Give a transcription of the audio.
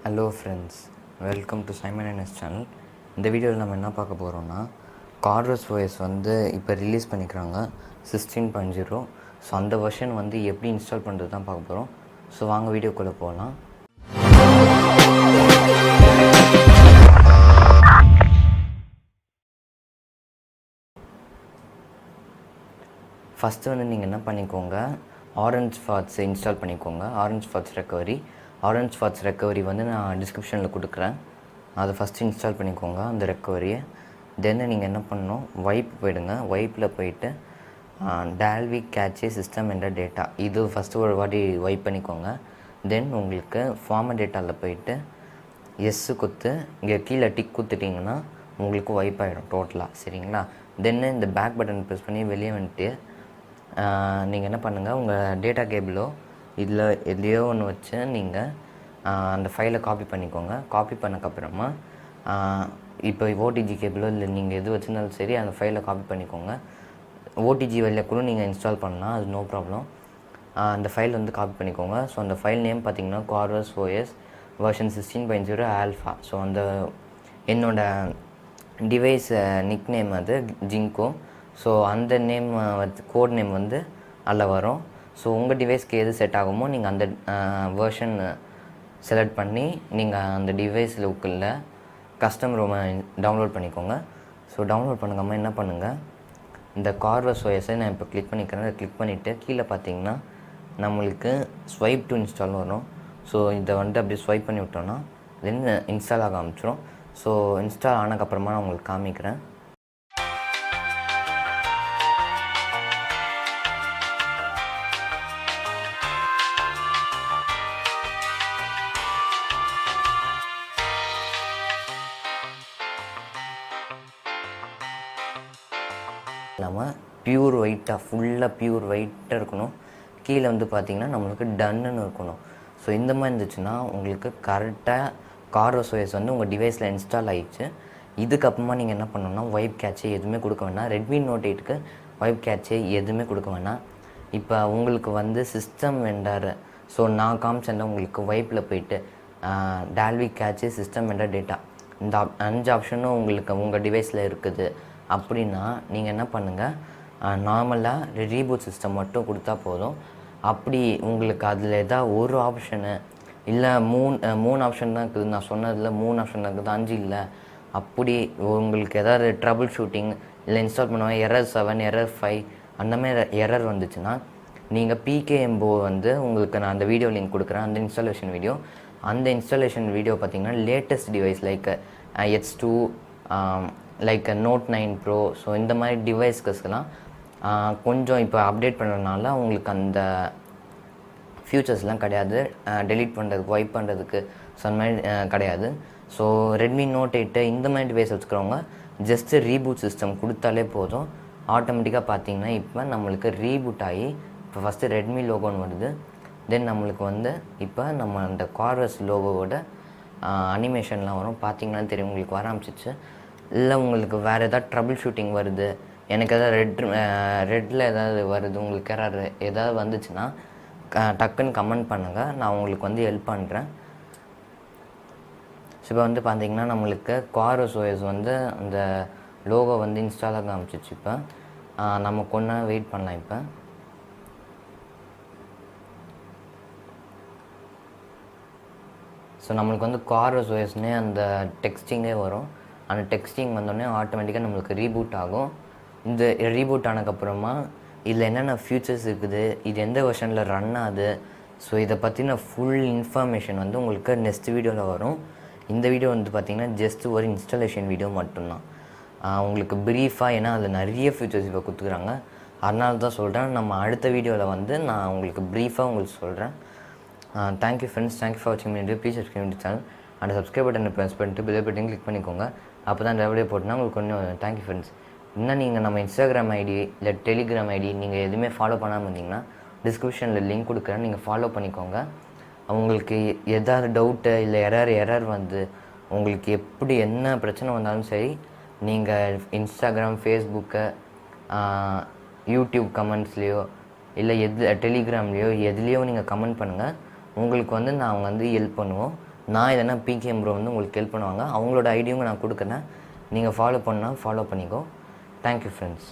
Hello friends, welcome to Simon and S channel. இந்த வீடியோவில் நம்ம என்ன பார்க்க போகிறோம்னா, கார்வஸ் ஓஎஸ் வந்து இப்போ ரிலீஸ் பண்ணிக்கிறாங்க 16.0. ஸோ அந்த வெர்ஷன் வந்து எப்படி இன்ஸ்டால் பண்ணுறது தான் பார்க்க போகிறோம். ஸோ வாங்க வீடியோக்குள்ளே போகலாம். ஃபஸ்ட்டு வந்து நீங்கள் என்ன பண்ணிக்கோங்க, ஆரஞ்ச் ஃபாட்ஸ் இன்ஸ்டால் பண்ணிக்கோங்க. ஆரஞ்ச் ஃபாட்ஸ் ரெக்கவரி வந்து நான் டிஸ்கிரிப்ஷனில் கொடுக்குறேன். அதை ஃபஸ்ட்டு இன்ஸ்டால் பண்ணிக்கோங்க அந்த ரெக்கவரியை. தென் நீங்கள் என்ன பண்ணணும், வைப் போயிடுங்க. வைப்பில் போயிட்டு டால்வி கேட்சே சிஸ்டம் என்ற டேட்டா இது ஃபஸ்ட்டு ஒரு வாட்டி வைப் பண்ணிக்கோங்க. தென் உங்களுக்கு ஃபார்மட் டேட்டாவில் போயிட்டு எஸ்ஸு குத்து, இங்கே கீழே டிக் குத்துட்டிங்கன்னா உங்களுக்கு வைப் ஆகிடும் டோட்டலாக, சரிங்களா? தென்னு இந்த பேக் பட்டன் ப்ரெஸ் பண்ணி வெளியே வந்துட்டு நீங்கள் என்ன பண்ணுங்கள், உங்கள் டேட்டா கேபிளோ இதில் எதுலையோ ஒன்று வச்சு நீங்கள் அந்த ஃபைலை காப்பி பண்ணிக்கோங்க. காப்பி பண்ணக்கப்புறமா இப்போ ஓடிஜி கேபிளோ இல்லை நீங்கள் எது வச்சுருந்தாலும் சரி, அந்த ஃபைலை காப்பி பண்ணிக்கோங்க. ஓடிஜி வழியாக கூட நீங்கள் இன்ஸ்டால் பண்ணலாம், அது நோ ப்ராப்ளம். அந்த ஃபைல் வந்து காப்பி பண்ணிக்கோங்க. ஸோ அந்த ஃபைல் நேம் பார்த்திங்கன்னா கார்வஸ் ஓஎஸ் வெர்ஷன் 16.0 ஆல்ஃபா. ஸோ அந்த என்னோடய டிவைஸ் நிக் நேம் அது ஜிங்கோ. ஸோ அந்த நேம் வந்து கோட் நேம் வந்து அதில் வரும். ஸோ உங்கள் டிவைஸ்க்கு எது செட் ஆகுமோ நீங்கள் அந்த வேர்ஷன் செலக்ட் பண்ணி நீங்கள் அந்த டிவைஸில் உள்ள கஸ்டம் ரோமை டவுன்லோட் பண்ணிக்கோங்க. ஸோ டவுன்லோட் பண்ணுங்கம்மா என்ன பண்ணுங்கள், இந்த கார்வஸ் ஓஎஸை நான் இப்போ கிளிக் பண்ணிக்கிறேன். கிளிக் பண்ணிவிட்டு கீழே பார்த்தீங்கன்னா நம்மளுக்கு ஸ்வைப் டு இன்ஸ்டால் வரும். ஸோ இதை வந்து அப்படியே ஸ்வைப் பண்ணி விட்டோன்னா தென் இன்ஸ்டால் ஆக ஆரம்பிச்சிடும். ஸோ இன்ஸ்டால் ஆனதுக்கப்புறமா நான் உங்களுக்கு காமிக்கிறேன். இல்லாமல் பியூர் ஒயிட்டாக, ஃபுல்லாக பியூர் ஒயிட்டாக இருக்கணும். கீழே வந்து பார்த்திங்கன்னா நம்மளுக்கு டன்னுன்னு இருக்கணும். ஸோ இந்த மாதிரி இருந்துச்சுன்னா உங்களுக்கு கரெக்டாக கார்வஸ் ஓஎஸ் வந்து உங்கள் டிவைஸில் இன்ஸ்டால் ஆகிடுச்சு. இதுக்கப்புறமா நீங்கள் என்ன பண்ணணும்னா, வைப் கேட்சே எதுவுமே கொடுக்க வேணாம். ரெட்மி நோட் 8க்கு வைப் கேட்சே எதுவுமே கொடுக்க வேணாம். இப்போ உங்களுக்கு வந்து சிஸ்டம் வெண்டார், ஸோ நான் காமிச்சேன் உங்களுக்கு வைப்பில் போயிட்டு டால்வி கேட்சே சிஸ்டம் வெண்டார் டேட்டா, இந்த 5 ஆப்ஷனும் உங்களுக்கு உங்கள் டிவைஸில் இருக்குது அப்படின்னா நீங்கள் என்ன பண்ணுங்கள், நார்மலாக ரீபூட் சிஸ்டம் மட்டும் கொடுத்தா போதும். அப்படி உங்களுக்கு அதில் எதாவது ஒரு ஆப்ஷனு இல்லை மூணு ஆப்ஷன் தான் இருக்குது, நான் சொன்னதில் 3 ஆப்ஷன் தான் இருக்குது, 5 இல்லை, அப்படி உங்களுக்கு எதாவது ட்ரபிள் ஷூட்டிங் இல்லை இன்ஸ்டால் பண்ணுவாங்க எரர் 7 எரர் 5 அந்தமாதிரி எரர் வந்துச்சுன்னா நீங்கள் பிகேஎம்போ வந்து உங்களுக்கு நான் அந்த வீடியோ லிங்க் கொடுக்குறேன், அந்த இன்ஸ்டாலேஷன் வீடியோ பார்த்திங்கன்னா latest device like H2 like note 9 pro, so இந்த மாதிரி டிவைஸ்க்கெலாம் கொஞ்சம் இப்போ அப்டேட் பண்ணுறதுனால உங்களுக்கு அந்த ஃபியூச்சர்ஸ்லாம் கிடையாது, டெலீட் பண்ணுறதுக்கு வைப் பண்ணுறதுக்கு ஸோ அந்த மாதிரி கிடையாது. ஸோ ரெட்மி நோட் 8 இந்த மாதிரி டிவைஸ் வச்சுக்கிறவங்க ஜஸ்ட்டு ரீபூட் சிஸ்டம் கொடுத்தாலே போதும். ஆட்டோமேட்டிக்காக பார்த்தீங்கன்னா இப்போ நம்மளுக்கு ரீபூட் ஆகி இப்போ ஃபஸ்ட்டு ரெட்மி லோகோன்னு வருது. தென் நம்மளுக்கு வந்து இப்போ நம்ம அந்த கார்வஸ் லோகோவோட அனிமேஷன்லாம் வரும், பார்த்தீங்கன்னா தெரியும் உங்களுக்கு வர ஆரம்பிச்சிச்சு. இல்லை உங்களுக்கு வேறு எதாவது ட்ரபிள் ஷூட்டிங் வருது, எனக்கு எதாவது ரெட்டில் ஏதாவது வருது, உங்களுக்கு ஏதாவது வந்துச்சுன்னா டக்குன்னு கமெண்ட் பண்ணுங்கள், நான் உங்களுக்கு வந்து ஹெல்ப் பண்ணுறேன். ஸோ இப்போ வந்து பார்த்திங்கன்னா நம்மளுக்கு கார்வஸ் ஓஎஸ் வந்து அந்த லோகோ வந்து இன்ஸ்டால் ஆக ஆரம்பிச்சிச்சு. இப்போ நம்ம கொஞ்ச நேரம் வெயிட் பண்ணலாம். இப்போ ஸோ நம்மளுக்கு வந்து கார்வஸ் ஓஎஸ்னே அந்த டெக்ஸ்டிங்கே வரும். அந்த டெக்ஸ்டிங் வந்தோடனே ஆட்டோமேட்டிக்காக நம்மளுக்கு ரீபூட் ஆகும். இந்த ரீபூட் ஆனதுக்கப்புறமா இதில் என்னென்ன ஃபியூச்சர்ஸ் இருக்குது, இது எந்த வெர்ஷனில் ரன் ஆகுது, ஸோ இதை பற்றின ஃபுல் இன்ஃபர்மேஷன் வந்து உங்களுக்கு நெக்ஸ்ட் வீடியோவில் வரும். இந்த வீடியோ வந்து பார்த்திங்கன்னா ஜஸ்ட் ஒரு இன்ஸ்டாலேஷன் வீடியோ மட்டும்தான், உங்களுக்கு ப்ரீஃபாக, ஏன்னா அதில் நிறைய ஃபியூச்சர்ஸ் இப்போ கொடுத்துக்குறாங்க, அதனால தான் சொல்கிறேன். நம்ம அடுத்த வீடியோவில் வந்து நான் உங்களுக்கு ப்ரீஃபாக உங்களுக்கு சொல்கிறேன். தேங்க்யூ ஃப்ரெண்ட்ஸ், தேங்க்யூ ஃபார் வாட்சிங் video. Please subscribe to channel and subscribe பட்டனை ப்ரெஸ் பண்ணிட்டு பெல் பட்டன் கிளிக் பண்ணிக்கோங்க. அப்போ தான் இந்த வீடியோ போட்டுனா உங்களுக்கு கொஞ்சம். Thank you friends. இன்னும் நீங்கள் நம்ம இன்ஸ்டாகிராம் ஐடி இல்லை டெலிகிராம் ஐடி நீங்கள் எதுவுமே ஃபாலோ பண்ணாமல் இருந்தீங்கன்னா டிஸ்கிரிப்ஷனில் லிங்க் கொடுக்குறேன், நீங்கள் ஃபாலோ பண்ணிக்கோங்க. உங்களுக்கு எதாவது டவுட்டு இல்லை எரர் வந்து உங்களுக்கு எப்படி என்ன பிரச்சனை வந்தாலும் சரி, நீங்கள் இன்ஸ்டாகிராம், ஃபேஸ்புக்கு, யூடியூப் கமெண்ட்ஸ்லேயோ இல்லை டெலிகிராம்லேயோ எதுலேயோ நீங்கள் கமெண்ட் பண்ணுங்கள். உங்களுக்கு வந்து நான் வந்து ஹெல்ப் பண்ணுவோம். நான் எதனா பிகேஎம் ப்ரோ வந்து உங்களுக்கு ஹெல்ப் பண்ணுவாங்க. அவங்களோட ஐடியும் நான் கொடுக்குறேன். நீங்கள் ஃபாலோ பண்ணால் ஃபாலோ பண்ணிக்கோ. Thank you friends.